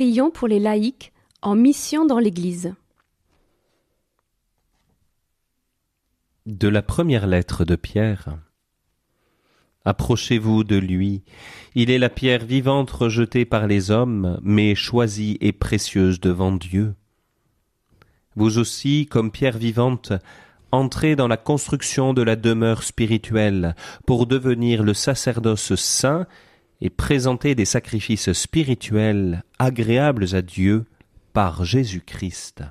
Prions pour les laïcs en mission dans l'Église. De la première lettre de Pierre. Approchez-vous de lui. Il est la pierre vivante rejetée par les hommes, mais choisie et précieuse devant Dieu. Vous aussi, comme pierre vivante, entrez dans la construction de la demeure spirituelle pour devenir le sacerdoce saint et présenter des sacrifices spirituels agréables à Dieu par Jésus-Christ.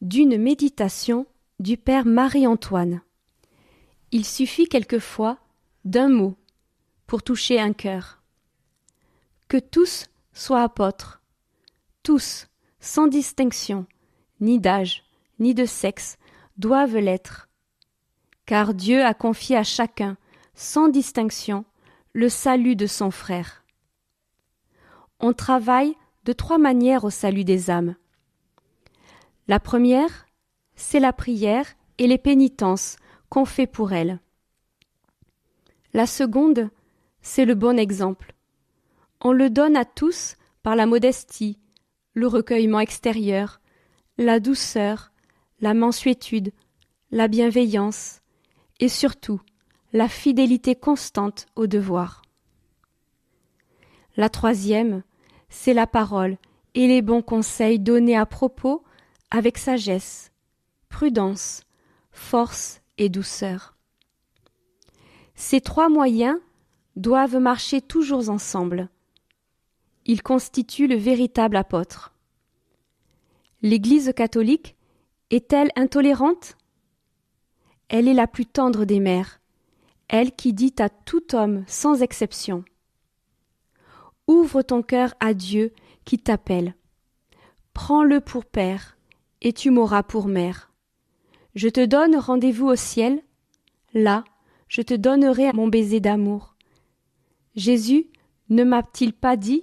D'une méditation du Père Marie-Antoine. Il suffit quelquefois d'un mot pour toucher un cœur. Que tous soient apôtres, tous, sans distinction, ni d'âge, ni de sexe, doivent l'être. Car Dieu a confié à chacun, sans distinction, le salut de son frère. On travaille de 3 manières au salut des âmes. La première, c'est la prière et les pénitences qu'on fait pour elles. La seconde, c'est le bon exemple. On le donne à tous par la modestie, le recueillement extérieur, la douceur, la mansuétude, la bienveillance et surtout la fidélité constante au devoir. La troisième, c'est la parole et les bons conseils donnés à propos avec sagesse, prudence, force et douceur. Ces 3 moyens doivent marcher toujours ensemble. Ils constituent le véritable apôtre. L'Église catholique est-elle intolérante ? Elle est la plus tendre des mères, elle qui dit à tout homme sans exception : ouvre ton cœur à Dieu qui t'appelle. Prends-le pour père, et tu m'auras pour mère. Je te donne rendez-vous au ciel, là, je te donnerai mon baiser d'amour. Jésus ne m'a-t-il pas dit ?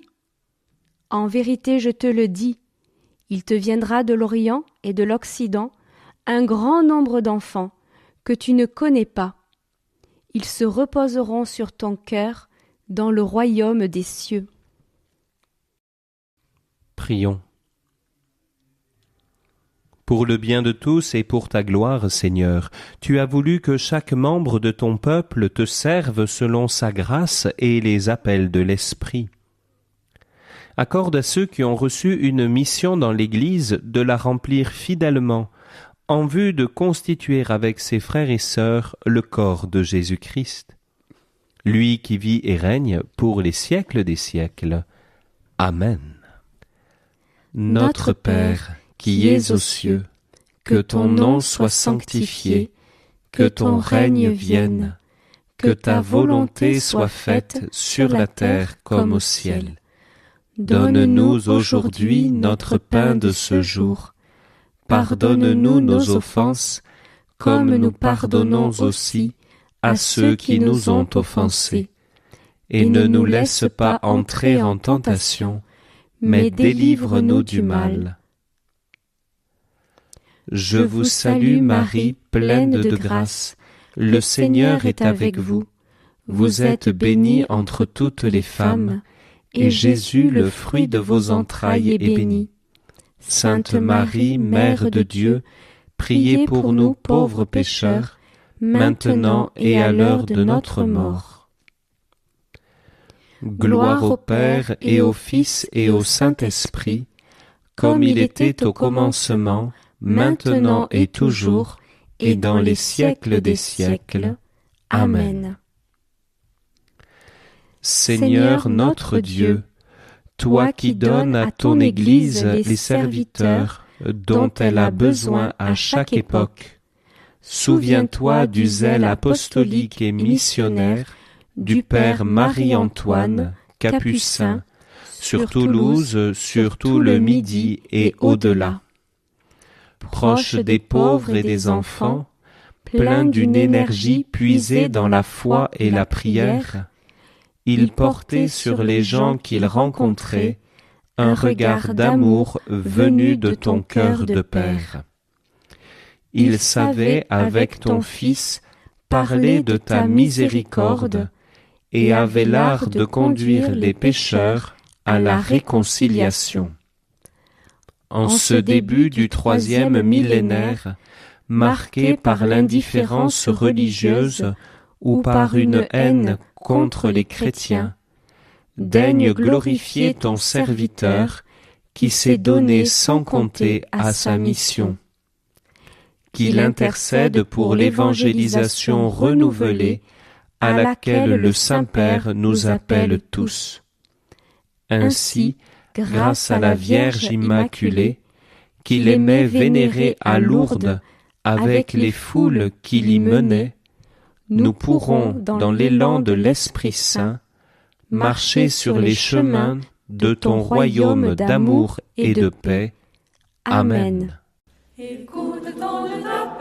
En vérité, je te le dis, il te viendra de l'Orient et de l'Occident un grand nombre d'enfants que tu ne connais pas. Ils se reposeront sur ton cœur dans le royaume des cieux. Prions. Pour le bien de tous et pour ta gloire, Seigneur, tu as voulu que chaque membre de ton peuple te serve selon sa grâce et les appels de l'Esprit. Accorde à ceux qui ont reçu une mission dans l'Église de la remplir fidèlement, en vue de constituer avec ses frères et sœurs le corps de Jésus-Christ. Lui qui vit et règne pour les siècles des siècles. Amen. Notre Père, qui es aux cieux, que ton nom soit sanctifié, que ton règne vienne, que ta volonté soit faite sur la terre comme au ciel. Donne-nous aujourd'hui notre pain de ce jour. Pardonne-nous nos offenses, comme nous pardonnons aussi à ceux qui nous ont offensés. Et ne nous laisse pas entrer en tentation, mais délivre-nous du mal. Je vous salue Marie, pleine de grâce. Le Seigneur est avec vous. Vous êtes bénie entre toutes les femmes, et Jésus, le fruit de vos entrailles, est béni. Sainte Marie, Mère de Dieu, priez pour nous pauvres pécheurs, maintenant et à l'heure de notre mort. Gloire au Père et au Fils et au Saint-Esprit, comme il était au commencement, maintenant et toujours, et dans les siècles des siècles. Amen. Seigneur notre Dieu, toi qui donnes à ton Église les serviteurs dont elle a besoin à chaque époque, souviens-toi du zèle apostolique et missionnaire du Père Marie-Antoine, capucin, sur Toulouse, sur tout le Midi et au-delà. Proche des pauvres et des enfants, plein d'une énergie puisée dans la foi et la prière, il portait sur les gens qu'il rencontrait un regard d'amour venu de ton cœur de Père. Il savait avec ton Fils parler de ta miséricorde et avait l'art de conduire les pécheurs à la réconciliation. En ce début du 3e millénaire, marqué par l'indifférence religieuse ou par une haine contre les chrétiens, daigne glorifier ton serviteur qui s'est donné sans compter à sa mission. Qu'il intercède pour l'évangélisation renouvelée à laquelle le Saint-Père nous appelle tous. Ainsi, grâce à la Vierge Immaculée, qu'il aimait vénérer à Lourdes avec les foules qu'il y menait, nous pourrons, dans l'élan de l'Esprit Saint, marcher sur les chemins de ton royaume d'amour et de paix. Amen. Écoute ton appel.